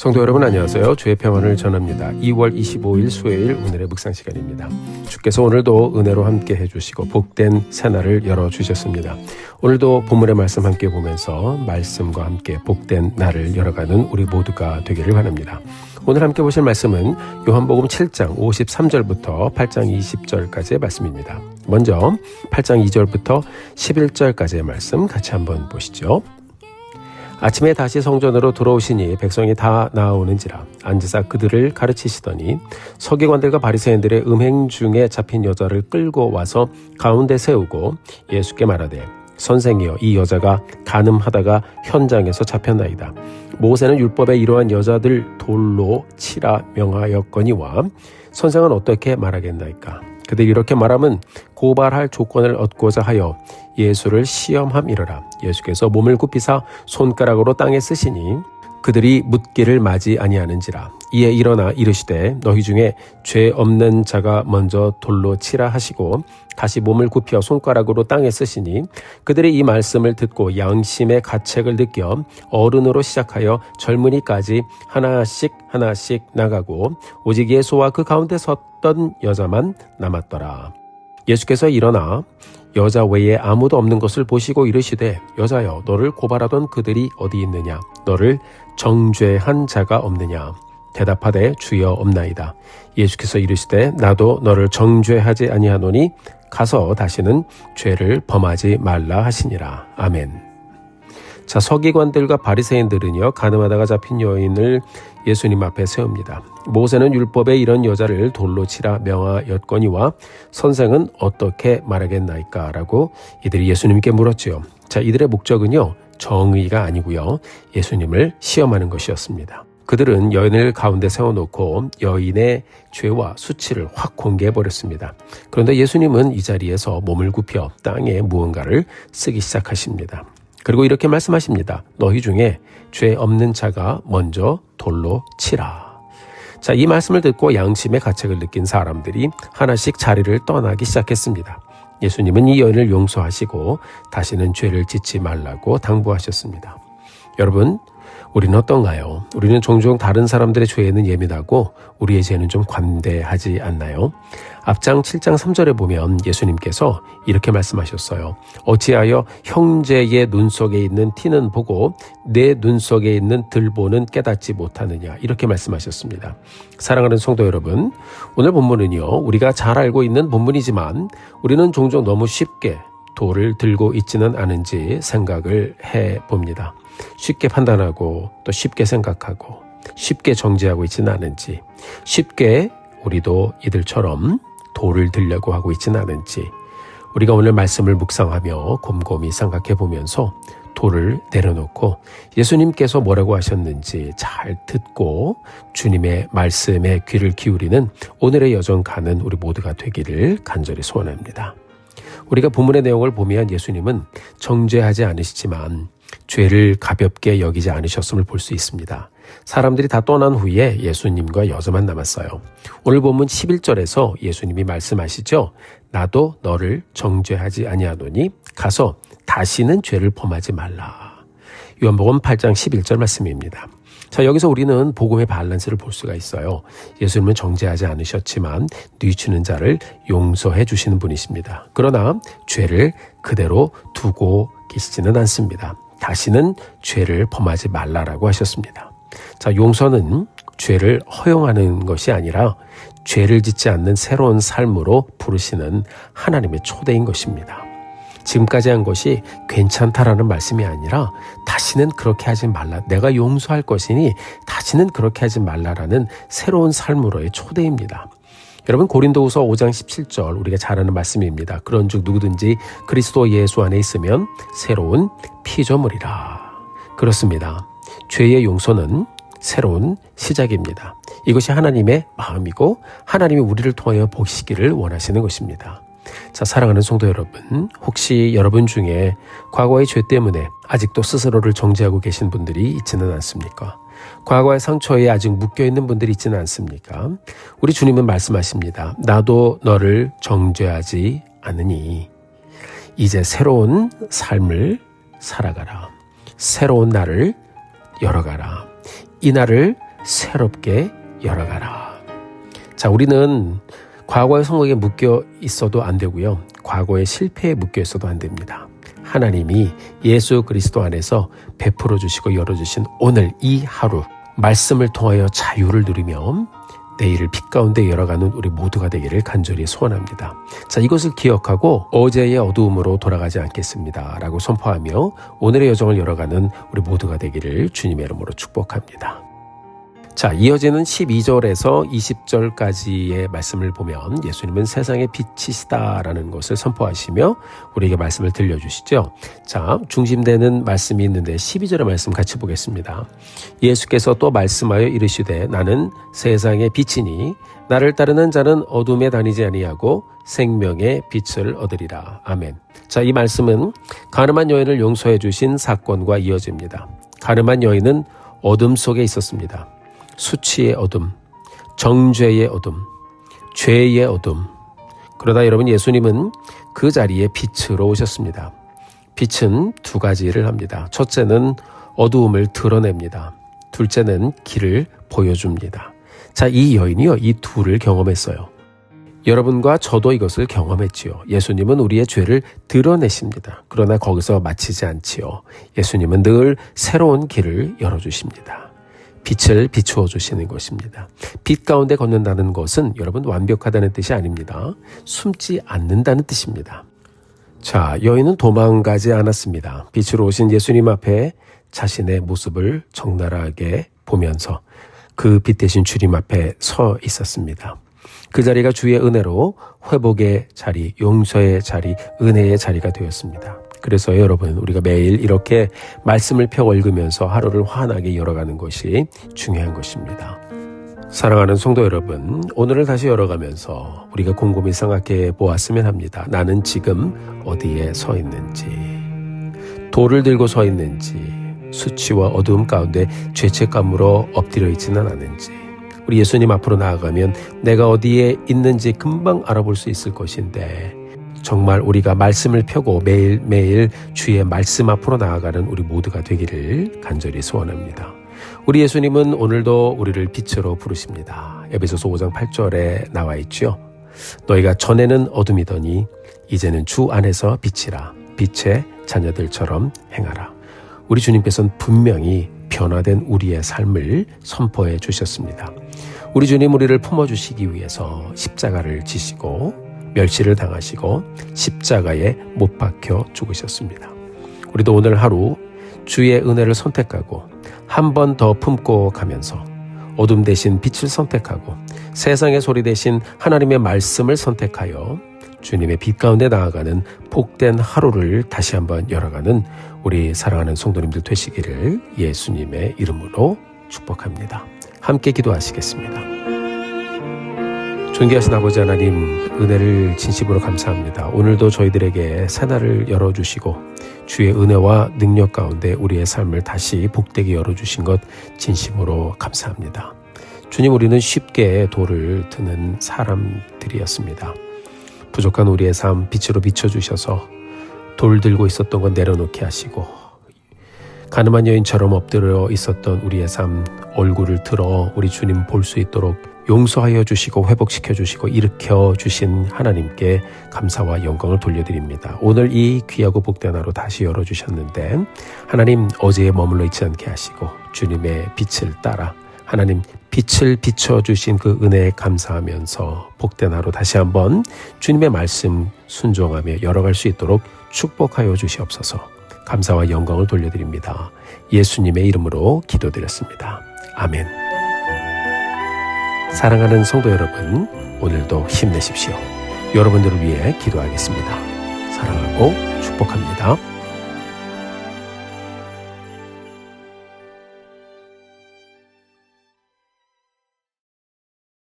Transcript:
성도 여러분 안녕하세요. 주의 평안을 전합니다. 2월 25일 수요일 오늘의 묵상 시간입니다. 주께서 오늘도 은혜로 함께 해주시고 복된 새날을 열어주셨습니다. 오늘도 본문의 말씀 함께 보면서 말씀과 함께 복된 날을 열어가는 우리 모두가 되기를 바랍니다. 오늘 함께 보실 말씀은 요한복음 7장 53절부터 8장 20절까지의 말씀입니다. 먼저 8장 2절부터 11절까지의 말씀 같이 한번 보시죠. 아침에 다시 성전으로 들어오시니 백성이 다 나아오는지라 앉으사 그들을 가르치시더니 서기관들과 바리새인들의 음행 중에 잡힌 여자를 끌고 와서 가운데 세우고 예수께 말하되 선생이여 이 여자가 간음하다가 현장에서 잡혔나이다. 모세는 율법에 이러한 여자들 돌로 치라 명하였거니와 선생은 어떻게 말하겠나이까. 그들이 이렇게 말하면 고발할 조건을 얻고자 하여 예수를 시험함이러라. 예수께서 몸을 굽히사 손가락으로 땅에 쓰시니 그들이 묻기를 마지 아니하는지라. 이에 일어나 이르시되 너희 중에 죄 없는 자가 먼저 돌로 치라 하시고 다시 몸을 굽혀 손가락으로 땅에 쓰시니 그들이 이 말씀을 듣고 양심의 가책을 느껴 어른으로 시작하여 젊은이까지 하나씩 나가고 오직 예수와 그 가운데 섰던 여자만 남았더라. 예수께서 일어나 여자 외에 아무도 없는 것을 보시고 이르시되 여자여 너를 고발하던 그들이 어디 있느냐. 너를 정죄한 자가 없느냐. 대답하되 주여 없나이다. 예수께서 이르시되 나도 너를 정죄하지 아니하노니 가서 다시는 죄를 범하지 말라 하시니라. 아멘. 자, 서기관들과 바리새인들은요 간음하다가 잡힌 여인을 예수님 앞에 세웁니다. 모세는 율법에 이런 여자를 돌로 치라 명하였거니와 선생은 어떻게 말하겠나이까 라고 이들이 예수님께 물었지요. 자, 이들의 목적은요 정의가 아니고요 예수님을 시험하는 것이었습니다. 그들은 여인을 가운데 세워놓고 여인의 죄와 수치를 확 공개해버렸습니다. 그런데 예수님은 이 자리에서 몸을 굽혀 땅에 무언가를 쓰기 시작하십니다. 그리고 이렇게 말씀하십니다. 너희 중에 죄 없는 자가 먼저 돌로 치라. 자, 이 말씀을 듣고 양심의 가책을 느낀 사람들이 하나씩 자리를 떠나기 시작했습니다. 예수님은 이 여인을 용서하시고 다시는 죄를 짓지 말라고 당부하셨습니다. 여러분, 우리는 어떤가요? 우리는 종종 다른 사람들의 죄에는 예민하고 우리의 죄는 좀 관대하지 않나요? 앞장 7장 3절에 보면 예수님께서 이렇게 말씀하셨어요. 어찌하여 형제의 눈 속에 있는 티는 보고 내 눈 속에 있는 들보는 깨닫지 못하느냐. 이렇게 말씀하셨습니다. 사랑하는 성도 여러분, 오늘 본문은요 우리가 잘 알고 있는 본문이지만 우리는 종종 너무 쉽게 돌을 들고 있지는 않은지 생각을 해봅니다. 쉽게 판단하고 또 쉽게 생각하고 쉽게 정죄하고 있지는 않은지, 쉽게 우리도 이들처럼 돌을 들려고 하고 있지는 않은지 우리가 오늘 말씀을 묵상하며 곰곰이 생각해 보면서 돌을 내려놓고 예수님께서 뭐라고 하셨는지 잘 듣고 주님의 말씀에 귀를 기울이는 오늘의 여정 가는 우리 모두가 되기를 간절히 소원합니다. 우리가 본문의 내용을 보면 예수님은 정죄하지 않으시지만 죄를 가볍게 여기지 않으셨음을 볼 수 있습니다. 사람들이 다 떠난 후에 예수님과 여자만 남았어요. 오늘 본문 11절에서 예수님이 말씀하시죠. 나도 너를 정죄하지 아니하노니 가서 다시는 죄를 범하지 말라. 요한복음 8장 11절 말씀입니다. 자, 여기서 우리는 복음의 밸런스를 볼 수가 있어요. 예수님은 정죄하지 않으셨지만 뉘우치는 자를 용서해 주시는 분이십니다. 그러나 죄를 그대로 두고 계시지는 않습니다. 다시는 죄를 범하지 말라라고 하셨습니다. 자, 용서는 죄를 허용하는 것이 아니라 죄를 짓지 않는 새로운 삶으로 부르시는 하나님의 초대인 것입니다. 지금까지 한 것이 괜찮다라는 말씀이 아니라 다시는 그렇게 하지 말라. 내가 용서할 것이니 다시는 그렇게 하지 말라라는 새로운 삶으로의 초대입니다. 여러분, 고린도후서 5장 17절 우리가 잘 아는 말씀입니다. 그런즉 누구든지 그리스도 예수 안에 있으면 새로운 피조물이라. 그렇습니다. 죄의 용서는 새로운 시작입니다. 이것이 하나님의 마음이고 하나님이 우리를 통하여 보시기를 원하시는 것입니다. 자, 사랑하는 성도 여러분, 혹시 여러분 중에 과거의 죄 때문에 아직도 스스로를 정죄하고 계신 분들이 있지는 않습니까? 과거의 상처에 아직 묶여있는 분들이 있지는 않습니까? 우리 주님은 말씀하십니다. 나도 너를 정죄하지 않으니 이제 새로운 삶을 살아가라. 새로운 날을 열어가라. 이 날을 새롭게 열어가라. 자, 우리는 과거의 성공에 묶여 있어도 안 되고요. 과거의 실패에 묶여 있어도 안 됩니다. 하나님이 예수 그리스도 안에서 베풀어 주시고 열어주신 오늘 이 하루 말씀을 통하여 자유를 누리며 내일을 빛 가운데 열어가는 우리 모두가 되기를 간절히 소원합니다. 자, 이것을 기억하고 어제의 어두움으로 돌아가지 않겠습니다 라고 선포하며 오늘의 여정을 열어가는 우리 모두가 되기를 주님의 이름으로 축복합니다. 자, 이어지는 12절에서 20절까지의 말씀을 보면 예수님은 세상의 빛이시다라는 것을 선포하시며 우리에게 말씀을 들려주시죠. 자, 중심되는 말씀이 있는데 12절의 말씀 같이 보겠습니다. 예수께서 또 말씀하여 이르시되 나는 세상의 빛이니 나를 따르는 자는 어둠에 다니지 아니하고 생명의 빛을 얻으리라. 아멘. 자, 이 말씀은 가늠한 여인을 용서해 주신 사건과 이어집니다. 가늠한 여인은 어둠 속에 있었습니다. 수치의 어둠, 정죄의 어둠, 죄의 어둠. 그러다 여러분 예수님은 그 자리에 빛으로 오셨습니다. 빛은 두 가지를 합니다. 첫째는 어두움을 드러냅니다. 둘째는 길을 보여줍니다. 자, 이 여인이요, 이 둘을 경험했어요. 여러분과 저도 이것을 경험했지요. 예수님은 우리의 죄를 드러내십니다. 그러나 거기서 마치지 않지요. 예수님은 늘 새로운 길을 열어주십니다. 빛을 비추어 주시는 것입니다. 빛 가운데 걷는다는 것은 여러분 완벽하다는 뜻이 아닙니다. 숨지 않는다는 뜻입니다. 자, 여인은 도망가지 않았습니다. 빛으로 오신 예수님 앞에 자신의 모습을 적나라하게 보면서 그 빛 대신 주님 앞에 서 있었습니다. 그 자리가 주의 은혜로 회복의 자리, 용서의 자리, 은혜의 자리가 되었습니다. 그래서 여러분, 우리가 매일 이렇게 말씀을 펴 읽으면서 하루를 환하게 열어가는 것이 중요한 것입니다. 사랑하는 성도 여러분, 오늘을 다시 열어가면서 우리가 곰곰이 생각해 보았으면 합니다. 나는 지금 어디에 서 있는지, 돌을 들고 서 있는지, 수치와 어두움 가운데 죄책감으로 엎드려 있지는 않은지, 우리 예수님 앞으로 나아가면 내가 어디에 있는지 금방 알아볼 수 있을 것인데 정말 우리가 말씀을 펴고 매일매일 주의 말씀 앞으로 나아가는 우리 모두가 되기를 간절히 소원합니다. 우리 예수님은 오늘도 우리를 빛으로 부르십니다. 에베소서 5장 8절에 나와 있죠. 너희가 전에는 어둠이더니 이제는 주 안에서 빛이라. 빛의 자녀들처럼 행하라. 우리 주님께서는 분명히 변화된 우리의 삶을 선포해 주셨습니다. 우리 주님 우리를 품어주시기 위해서 십자가를 지시고 멸시를 당하시고 십자가에 못 박혀 죽으셨습니다. 우리도 오늘 하루 주의 은혜를 선택하고 한 번 더 품고 가면서 어둠 대신 빛을 선택하고 세상의 소리 대신 하나님의 말씀을 선택하여 주님의 빛 가운데 나아가는 복된 하루를 다시 한번 열어가는 우리 사랑하는 성도님들 되시기를 예수님의 이름으로 축복합니다. 함께 기도하시겠습니다. 존귀하신 아버지 하나님, 은혜를 진심으로 감사합니다. 오늘도 저희들에게 새날을 열어주시고 주의 은혜와 능력 가운데 우리의 삶을 다시 복되게 열어주신 것 진심으로 감사합니다. 주님, 우리는 쉽게 돌을 드는 사람들이었습니다. 부족한 우리의 삶 빛으로 비춰주셔서 돌 들고 있었던 건 내려놓게 하시고 가늠한 여인처럼 엎드려 있었던 우리의 삶 얼굴을 들어 우리 주님 볼 수 있도록 용서하여 주시고 회복시켜 주시고 일으켜 주신 하나님께 감사와 영광을 돌려드립니다. 오늘 이 귀하고 복된 하루 다시 열어주셨는데 하나님 어제에 머물러 있지 않게 하시고 주님의 빛을 따라 하나님 빛을 비춰주신 그 은혜에 감사하면서 복된 하루 다시 한번 주님의 말씀 순종하며 열어갈 수 있도록 축복하여 주시옵소서. 감사와 영광을 돌려드립니다. 예수님의 이름으로 기도드렸습니다. 아멘. 사랑하는 성도 여러분, 오늘도 힘내십시오. 여러분들을 위해 기도하겠습니다. 사랑하고 축복합니다.